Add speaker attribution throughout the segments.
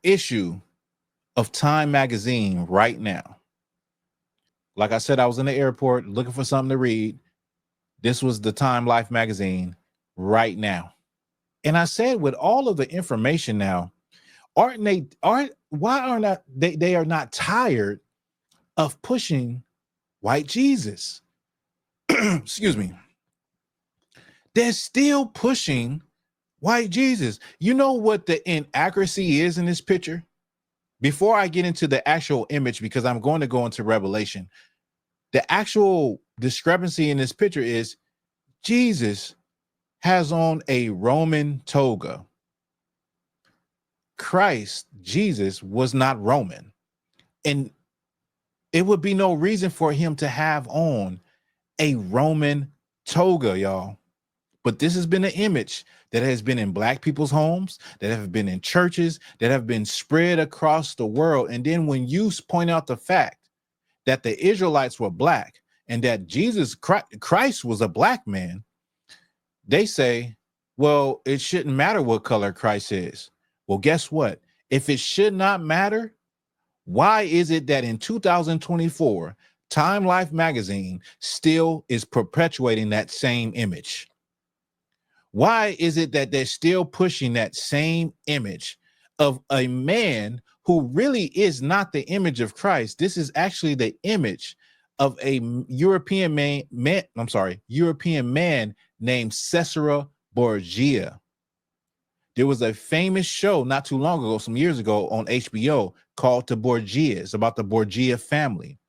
Speaker 1: issue of Time magazine right now. Like I said, I was in the airport looking for something to read. This was the Time Life magazine right now. And I said, with all of the information now, why are not they are not tired of pushing white Jesus? Excuse me. They're still pushing white Jesus. You know what the inaccuracy is in this picture? Before I get into the actual image, because I'm going to go into Revelation, the actual discrepancy in this picture is Jesus has on a Roman toga. Christ, Jesus, was not Roman. And it would be no reason for him to have on a Roman toga, y'all. But this has been an image that has been in black people's homes, that have been in churches, that have been spread across the world. And then when you point out the fact that the Israelites were black and that Jesus Christ was a black man, they say, well, it shouldn't matter what color Christ is. Well, guess what? If it should not matter, why is it that in 2024, Time Life magazine still is perpetuating that same image? Why is it that they're still pushing that same image of a man who really is not the image of Christ? This is actually the image of a European man named Cesare Borgia. There was a famous show not too long ago, some years ago on HBO called The Borgias, about the Borgia family.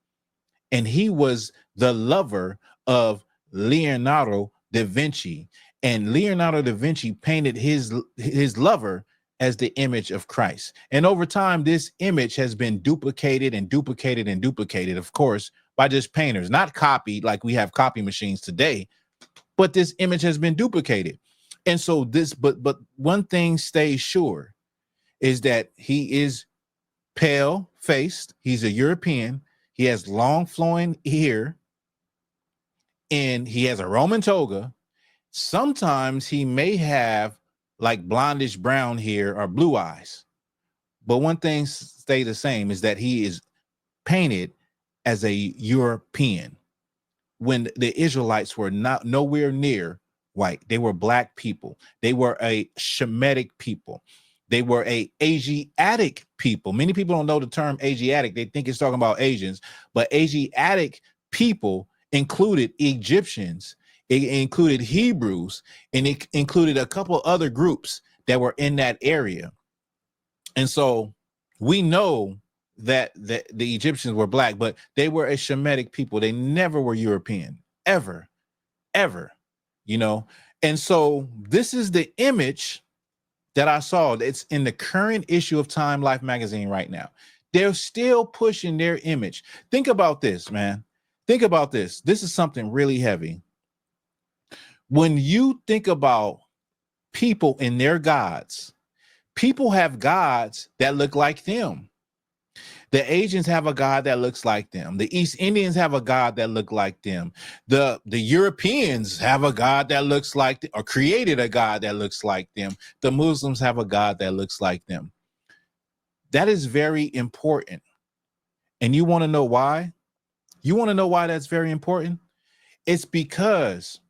Speaker 1: And he was the lover of Leonardo da Vinci. And Leonardo da Vinci painted his lover as the image of Christ. And over time, this image has been duplicated and duplicated and duplicated, of course, by just painters, not copied like we have copy machines today, but this image has been duplicated. And so but one thing stays sure is that he is pale faced. He's a European. He has long flowing hair and he has a Roman toga. Sometimes he may have like blondish brown hair or blue eyes. But one thing stay the same is that he is painted as a European when the Israelites were not nowhere near white. They were black people. They were a Shemitic people. They were a Asiatic people. Many people don't know the term Asiatic. They think it's talking about Asians, but Asiatic people included Egyptians, it included Hebrews, and it included a couple other groups that were in that area. And so we know that the Egyptians were black, but they were a Shemitic people. They never were European, ever, ever, you know? And so this is the image that I saw. It's in the current issue of Time Life magazine right now. They're still pushing their image. Think about this, man. Think about this. This is something really heavy. When you think about people and their gods, people have gods that look like them. The Asians have a god that looks like them. The East Indians have a god that look like them. The Europeans have a god that looks like or created a god that looks like them. The Muslims have a god that looks like them. That is very important. And you want to know why? You want to know why that's very important? It's because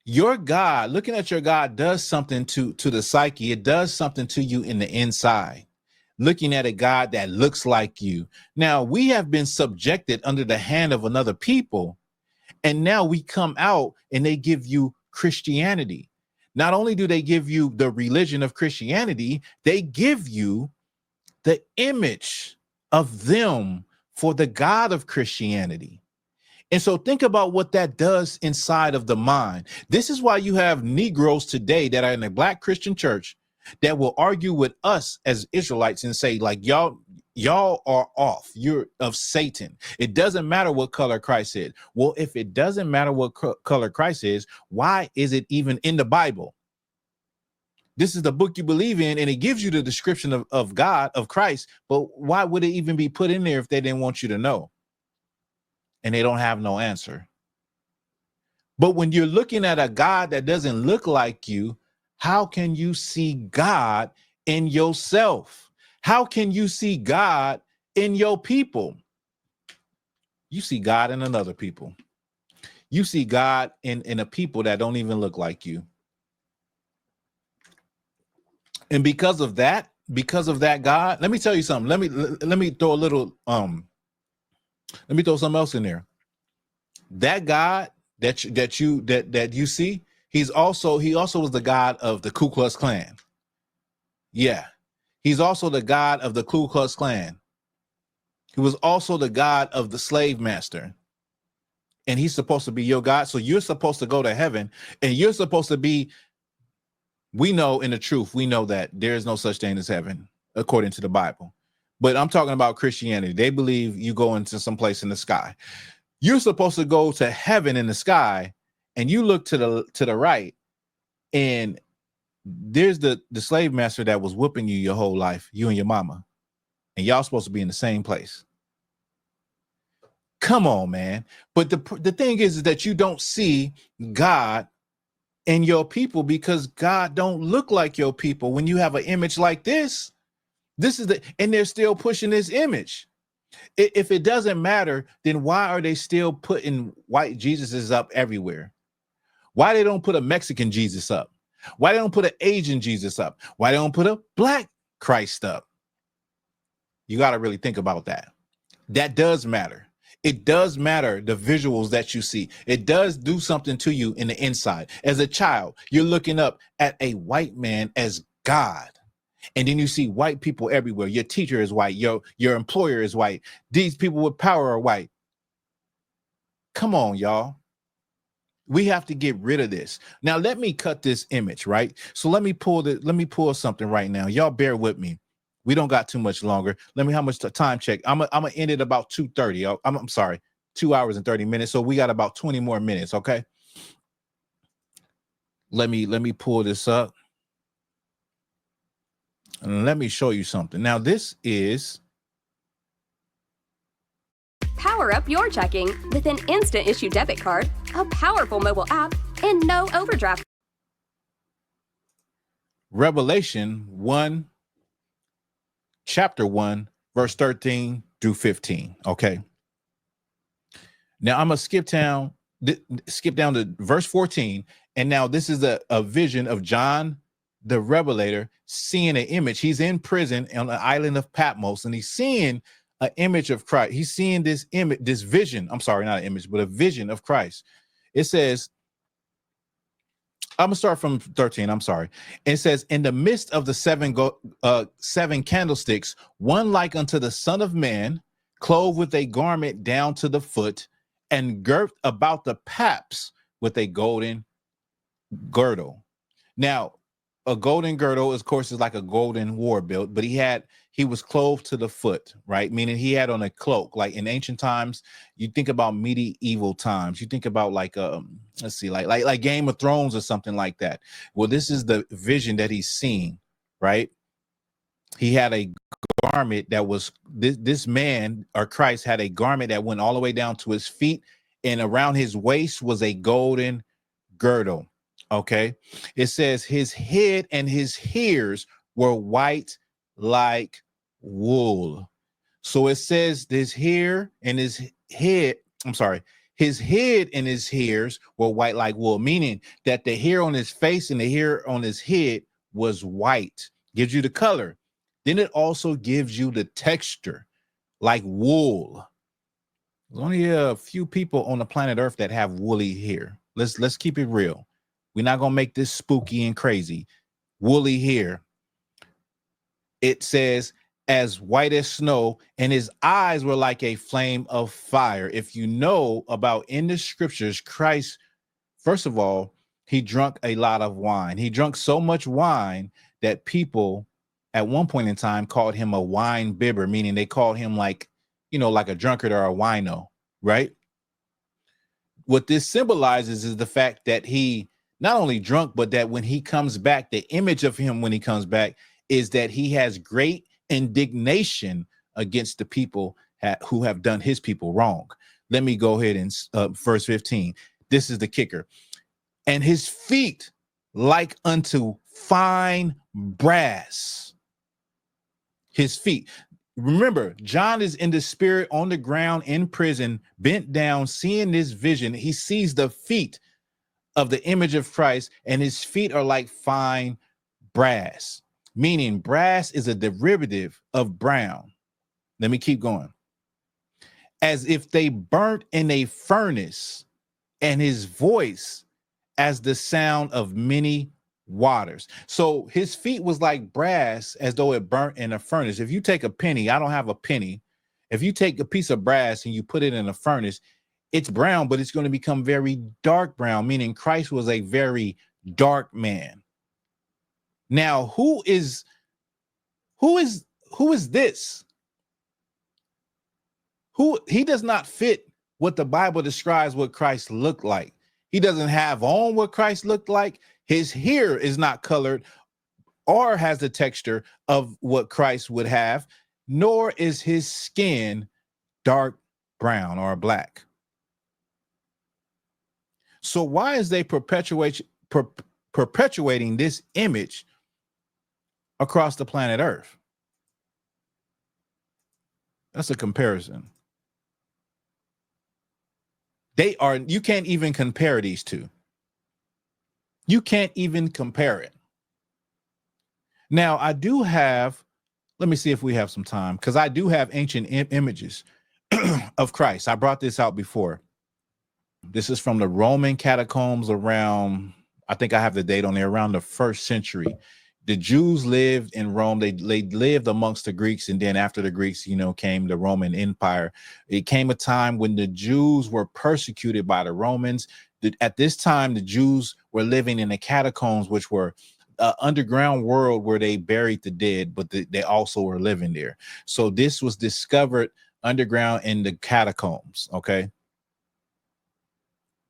Speaker 1: your God, looking at your God, does something to the psyche. It does something to you in the inside. Looking at a God that looks like you. Now, we have been subjected under the hand of another people, and now we come out and they give you Christianity. Not only do they give you the religion of Christianity, they give you the image of them for the God of Christianity. And so think about what that does inside of the mind. This is why you have Negroes today that are in a black Christian church that will argue with us as Israelites and say, like, y'all are off. You're of Satan. It doesn't matter what color Christ is. Well, if it doesn't matter what color Christ is, why is it even in the Bible? This is the book you believe in, and it gives you the description of God, of Christ. But why would it even be put in there if they didn't want you to know? And they don't have no answer. But when you're looking at a God that doesn't look like you, how can you see God in yourself. How can you see God in your people? You see God in another people. You see God in a people that don't even look like you. And because of that, God, let me tell you something. Let me throw a little let me throw something else in there. That God that you see, he also was the God of the Ku Klux Klan. Yeah. He's also the God of the Ku Klux Klan. He was also the God of the slave master. And he's supposed to be your God. So you're supposed to go to heaven, and you're supposed to be, we know in the truth, we know that there is no such thing as heaven, according to the Bible. But I'm talking about Christianity. They believe you go into some place in the sky. You're supposed to go to heaven in the sky, and you look to the right, and there's the slave master that was whooping you your whole life, you and your mama, and y'all supposed to be in the same place. Come on, man. But the thing is that you don't see God in your people, because God don't look like your people. When you have an image like this is and they're still pushing this image. If it doesn't matter, then why are they still putting white Jesuses up everywhere? Why they don't put a Mexican Jesus up? Why they don't put an Asian Jesus up? Why they don't put a black Christ up? You got to really think about that. That does matter. It does matter, the visuals that you see. It does do something to you in the inside. As a child, you're looking up at a white man as God. And then you see white people everywhere. Your teacher is white. Your employer is white. These people with power are white. Come on, y'all. We have to get rid of this. Now, let me cut this image, right? So let me pull something right now. Y'all bear with me. We don't got too much longer. Let me, how much time check? I'm gonna end it about 2:30. I'm sorry, 2 hours and 30 minutes. So we got about 20 more minutes. Okay. Let me pull this up. And let me show you something. Now, this is
Speaker 2: Power up your checking with an instant issue debit card, a powerful mobile app, and no overdraft.
Speaker 1: Revelation 1, chapter 1, verse 13 through 15. Okay. Now I'm gonna skip down to verse 14. And now this is a vision of John the Revelator seeing an image. He's in prison on the island of Patmos, and he's seeing an image of Christ. He's seeing this image, this vision. I'm sorry, not an image, but a vision of Christ. It says, I'm gonna start from 13. I'm sorry. It says, in the midst of the seven candlesticks, one like unto the Son of Man, clothed with a garment down to the foot, and girt about the paps with a golden girdle. Now, a golden girdle, of course, is like a golden war belt, but he was clothed to the foot, right? Meaning he had on a cloak. Like in ancient times, you think about medieval times, you think about like let's see, like Game of Thrones or something like that. Well, this is the vision that he's seeing, right? He had a garment that was this man, or Christ, had a garment that went all the way down to his feet, and around his waist was a golden girdle. Okay, it says his head and his hairs were white like wool. So it says his hair and his head, I'm sorry, his head and his hairs were white like wool, meaning that the hair on his face and the hair on his head was white. Gives you the color. Then it also gives you the texture like wool. There's only a few people on the planet Earth that have woolly hair. Let's keep it real. We're not gonna make this spooky and crazy. Woolly hair. It says as white as snow, and his eyes were like a flame of fire. If you know about in the scriptures, Christ, first of all, he drank a lot of wine. He drank so much wine that people at one point in time called him a wine bibber, meaning they called him like, like a drunkard or a wino, right? What this symbolizes is the fact that he not only drunk, but that when he comes back, the image of him when he comes back is that he has great indignation against the people who have done his people wrong. Let me go ahead and verse 15. This is the kicker. And his feet like unto fine brass. his feet. Remember, John is in the spirit on the ground in prison, bent down, seeing this vision. He sees the feet of the image of Christ, and his feet are like fine brass, meaning brass is a derivative of brown. Let me keep going. As if they burnt in a furnace, and his voice as the sound of many waters. So his feet was like brass, as though it burnt in a furnace. If you take a penny, I don't have a penny. If you take a piece of brass and you put it in a furnace, it's brown, but it's going to become very dark brown, meaning Christ was a very dark man. Now, who is this? He does not fit what the Bible describes what Christ looked like. He doesn't have on what Christ looked like. His hair is not colored or has the texture of what Christ would have, nor is his skin dark brown or black. So why is they perpetuating this image across the planet Earth? That's a comparison. You can't even compare these two. You can't even compare it. Now, I do have, let me see if we have some time, because I do have ancient images of Christ. I brought this out before. This is from the Roman catacombs around, I think I have the date on there, around the 1st century. The Jews lived in Rome. They lived amongst the Greeks, and then after the Greeks, came the Roman Empire. It came a time when the Jews were persecuted by the Romans. At this time, the Jews were living in the catacombs, which were an underground world where they buried the dead, but they also were living there. So this was discovered underground in the catacombs. Okay.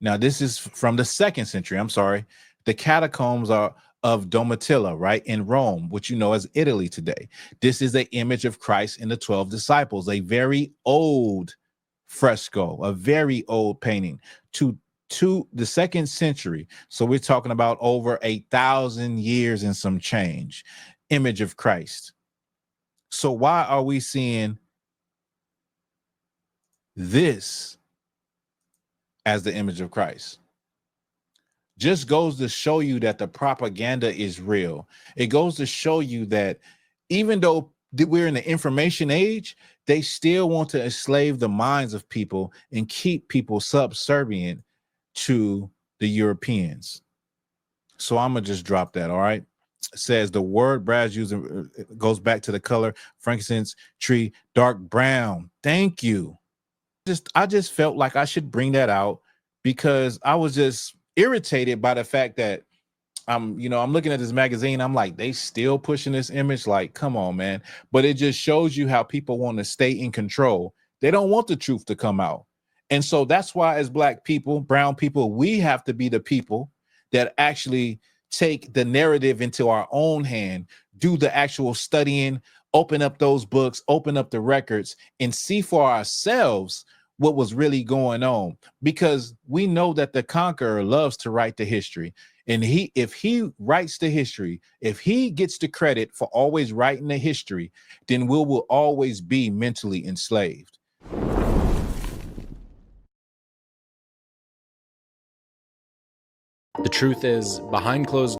Speaker 1: Now, this is from the 2nd century. I'm sorry. The catacombs are of Domitilla, right, in Rome, which you know as Italy today. This is an image of Christ and the 12 disciples, a very old fresco, a very old painting to the 2nd century. So we're talking about over 1,000 years and some change, image of Christ. So why are we seeing this as the image of Christ? Just goes to show you that the propaganda is real. It goes to show you that even though we're in the information age, they still want to enslave the minds of people and keep people subservient to the Europeans. So I'm gonna just drop that. All right. It says the word brass using goes back to the color frankincense tree, dark brown. Thank you. I just felt like I should bring that out because I was just irritated by the fact that I'm looking at this magazine. I'm like, they still pushing this image. Like, come on, man. But it just shows you how people want to stay in control. They don't want the truth to come out. And so that's why, as Black people, brown people, we have to be the people that actually take the narrative into our own hand, do the actual studying, open up those books, open up the records, and see for ourselves what was really going on, because we know that the conqueror loves to write the history. And if he writes the history, if he gets the credit for always writing the history, then we will always be mentally enslaved.
Speaker 3: The truth is, behind closed